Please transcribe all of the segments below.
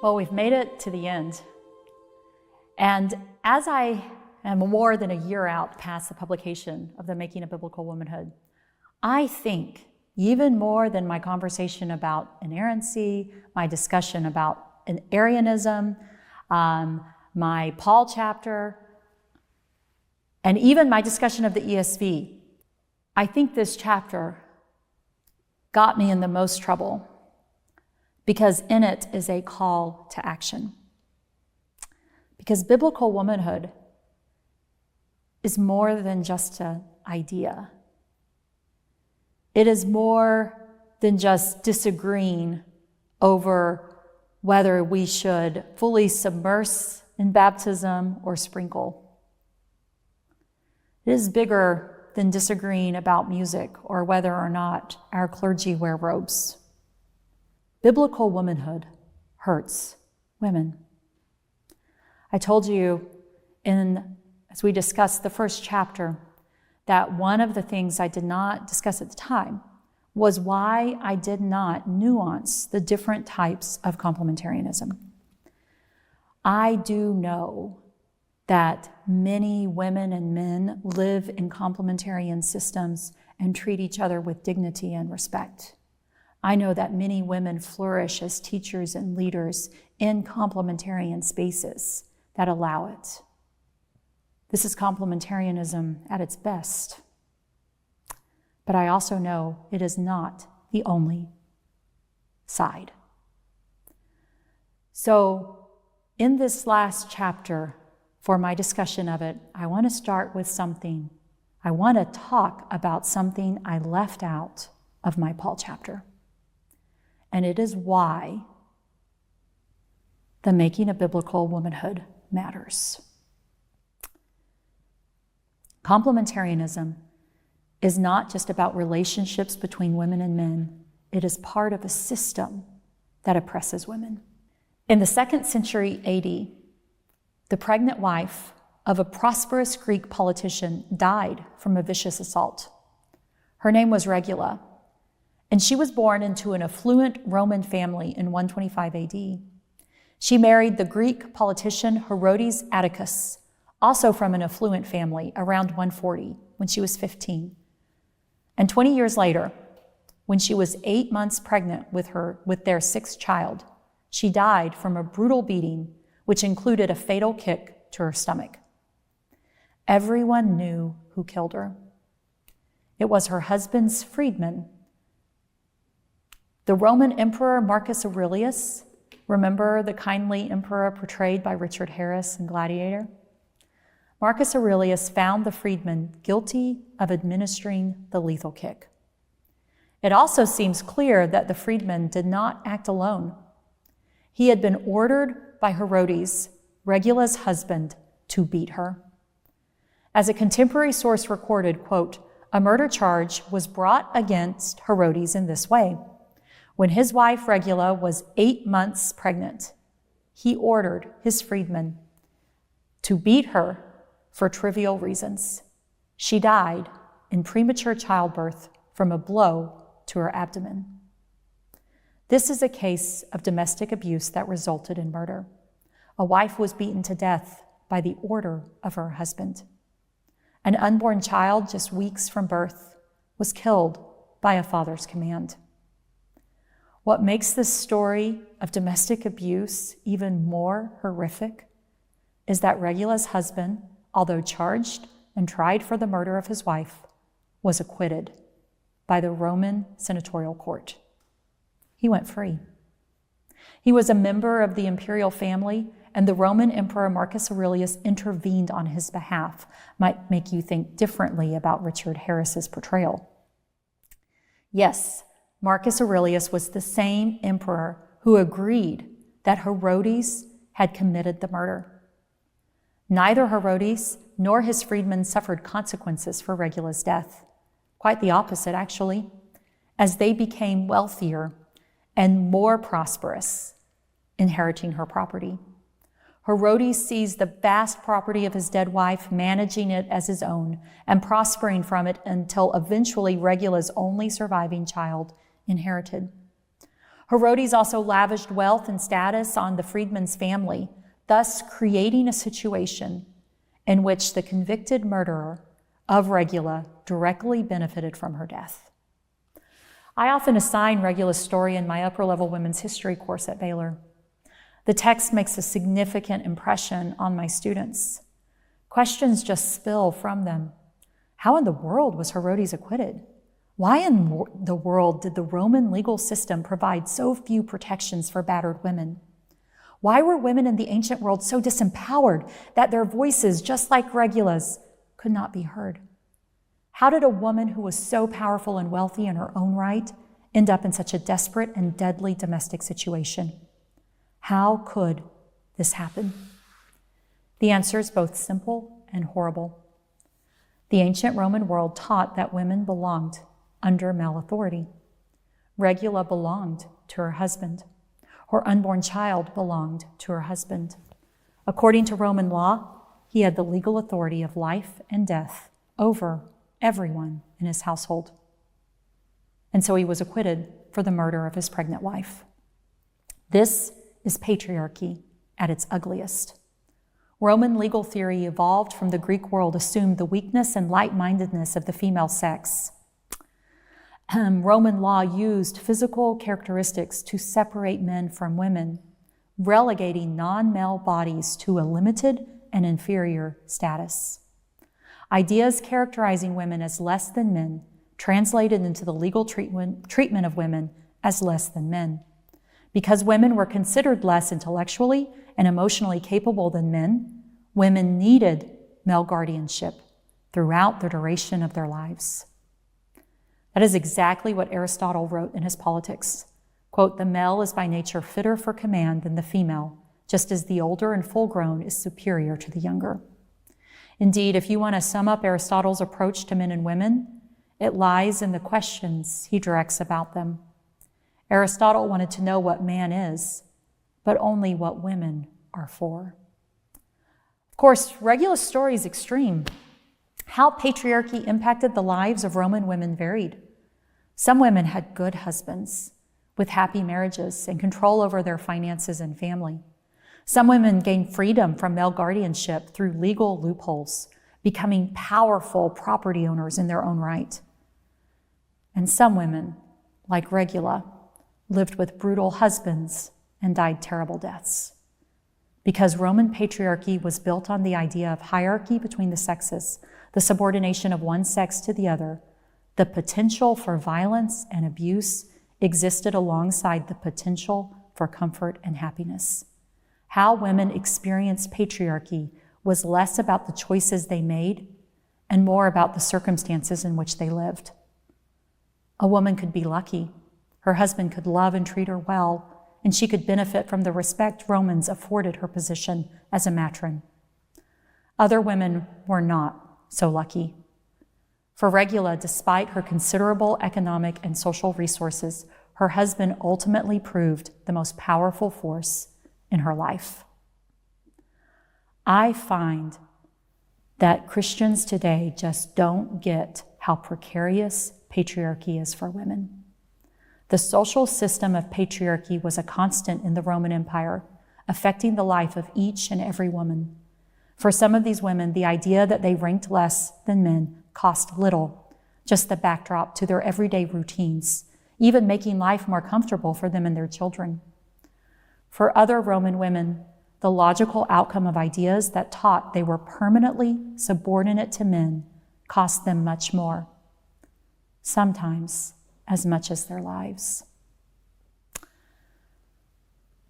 Well, we've made it to the end. And as I am more than a year out past the publication of The Making of Biblical Womanhood, I think even more than my conversation about inerrancy, my discussion about Arianism, my Paul chapter, and even my discussion of the ESV, I think this chapter got me in the most trouble because in it is a call to action. Because biblical womanhood is more than just an idea. It is more than just disagreeing over whether we should fully submerge in baptism or sprinkle. It is bigger than disagreeing about music or whether or not our clergy wear robes. Biblical womanhood hurts women. I told you as we discussed the first chapter that one of the things I did not discuss at the time was why I did not nuance the different types of complementarianism. I do know that many women and men live in complementarian systems and treat each other with dignity and respect. I know that many women flourish as teachers and leaders in complementarian spaces that allow it. This is complementarianism at its best. But I also know it is not the only side. So in this last chapter, for my discussion of it, I want to start with something. I want to talk about something I left out of my Paul chapter. And it is why the making of biblical womanhood matters. Complementarianism is not just about relationships between women and men. It is part of a system that oppresses women. In the 2nd century AD, the pregnant wife of a prosperous Greek politician died from a vicious assault. Her name was Regula, and she was born into an affluent Roman family in 125 AD. She married the Greek politician Herodes Atticus, also from an affluent family, around 140, when she was 15. And 20 years later, when she was 8 months pregnant with their 6th child, she died from a brutal beating, which included a fatal kick to her stomach. Everyone knew who killed her. It was her husband's freedman. The Roman Emperor Marcus Aurelius, remember the kindly emperor portrayed by Richard Harris in Gladiator? Marcus Aurelius found the freedman guilty of administering the lethal kick. It also seems clear that the freedman did not act alone. He had been ordered by Herodes, Regula's husband, to beat her. As a contemporary source recorded, quote, a murder charge was brought against Herodes in this way. When his wife Regula was 8 months pregnant, he ordered his freedman to beat her for trivial reasons. She died in premature childbirth from a blow to her abdomen. This is a case of domestic abuse that resulted in murder. A wife was beaten to death by the order of her husband. An unborn child just weeks from birth was killed by a father's command. What makes this story of domestic abuse even more horrific is that Regula's husband, although charged and tried for the murder of his wife, was acquitted by the Roman senatorial court. He went free. He was a member of the imperial family, and the Roman Emperor Marcus Aurelius intervened on his behalf. Might make you think differently about Richard Harris's portrayal. Yes, Marcus Aurelius was the same emperor who agreed that Herodes had committed the murder. Neither Herodes nor his freedmen suffered consequences for Regula's death. Quite the opposite, actually, as they became wealthier and more prosperous, inheriting her property. Herodes seized the vast property of his dead wife, managing it as his own and prospering from it until eventually Regula's only surviving child inherited. Herodes also lavished wealth and status on the freedman's family, thus creating a situation in which the convicted murderer of Regula directly benefited from her death. I often assign Regula's story in my upper-level women's history course at Baylor. The text makes a significant impression on my students. Questions just spill from them. How in the world was Herodes acquitted? Why in the world did the Roman legal system provide so few protections for battered women? Why were women in the ancient world so disempowered that their voices, just like Regula's, could not be heard? How did a woman who was so powerful and wealthy in her own right end up in such a desperate and deadly domestic situation? How could this happen? The answer is both simple and horrible. The ancient Roman world taught that women belonged under male authority. Regula belonged to her husband. Her unborn child belonged to her husband. According to Roman law, he had the legal authority of life and death over everyone in his household. And so he was acquitted for the murder of his pregnant wife. This is patriarchy at its ugliest. Roman legal theory evolved from the Greek world, assumed the weakness and light-mindedness of the female sex. Roman law used physical characteristics to separate men from women, relegating non-male bodies to a limited and inferior status. Ideas characterizing women as less than men translated into the legal treatment of women as less than men. Because women were considered less intellectually and emotionally capable than men, women needed male guardianship throughout the duration of their lives. That is exactly what Aristotle wrote in his Politics. Quote, "The male is by nature fitter for command than the female, just as the older and full-grown is superior to the younger." Indeed, if you want to sum up Aristotle's approach to men and women, it lies in the questions he directs about them. Aristotle wanted to know what man is, but only what women are for. Of course, Regula's story is extreme. How patriarchy impacted the lives of Roman women varied. Some women had good husbands with happy marriages and control over their finances and family. Some women gained freedom from male guardianship through legal loopholes, becoming powerful property owners in their own right. And some women, like Regula, lived with brutal husbands and died terrible deaths. Because Roman patriarchy was built on the idea of hierarchy between the sexes, the subordination of one sex to the other, the potential for violence and abuse existed alongside the potential for comfort and happiness. How women experienced patriarchy was less about the choices they made and more about the circumstances in which they lived. A woman could be lucky. Her husband could love and treat her well, and she could benefit from the respect Romans afforded her position as a matron. Other women were not so lucky. For Regula, despite her considerable economic and social resources, her husband ultimately proved the most powerful force in her life. I find that Christians today just don't get how precarious patriarchy is for women. The social system of patriarchy was a constant in the Roman Empire, affecting the life of each and every woman. For some of these women, the idea that they ranked less than men cost little, just the backdrop to their everyday routines, even making life more comfortable for them and their children. For other Roman women, the logical outcome of ideas that taught they were permanently subordinate to men cost them much more, sometimes as much as their lives.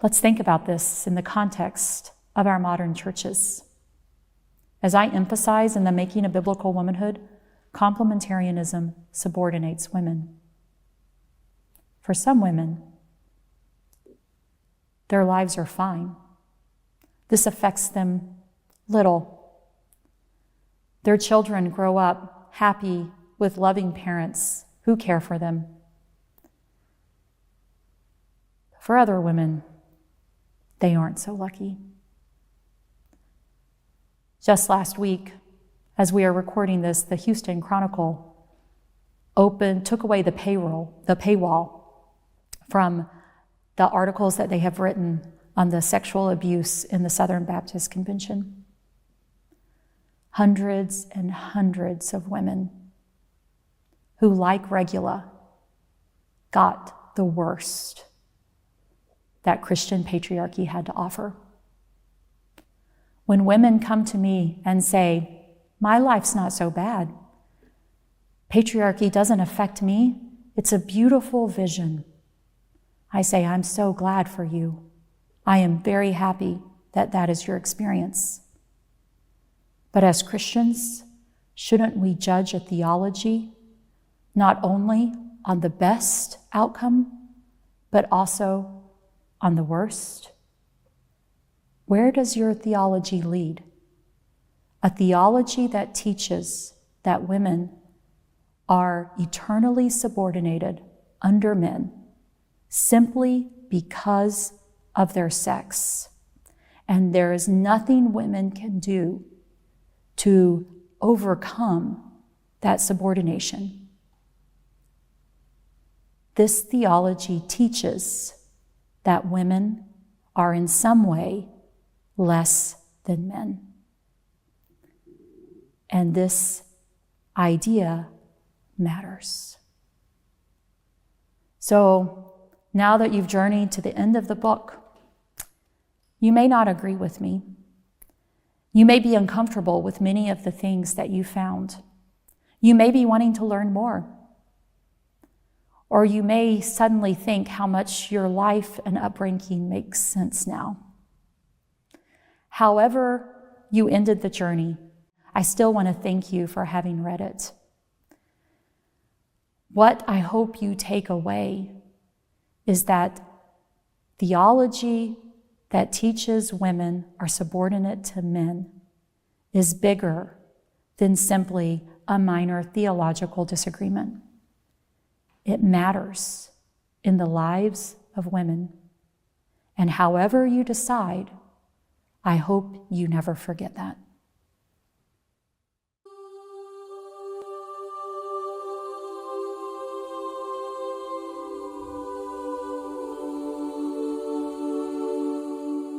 Let's think about this in the context of our modern churches. As I emphasize in the Making a Biblical Womanhood, complementarianism subordinates women. For some women, their lives are fine. This affects them little. Their children grow up happy with loving parents who care for them. For other women, they aren't so lucky. Just last week, as we are recording this, the Houston Chronicle took away the paywall from the articles that they have written on the sexual abuse in the Southern Baptist Convention. Hundreds and hundreds of women who, like Regula, got the worst that Christian patriarchy had to offer. When women come to me and say, my life's not so bad, patriarchy doesn't affect me, it's a beautiful vision, I say, I'm so glad for you. I am very happy that that is your experience. But as Christians, shouldn't we judge a theology not only on the best outcome, but also on the worst? Where does your theology lead? A theology that teaches that women are eternally subordinated under men simply because of their sex, and there is nothing women can do to overcome that subordination. This theology teaches that women are in some way less than men. And this idea matters. So now that you've journeyed to the end of the book, you may not agree with me. You may be uncomfortable with many of the things that you found. You may be wanting to learn more. Or you may suddenly think how much your life and upbringing makes sense now. However you ended the journey, I still want to thank you for having read it. What I hope you take away is that theology that teaches women are subordinate to men is bigger than simply a minor theological disagreement. It matters in the lives of women. And however you decide, I hope you never forget that.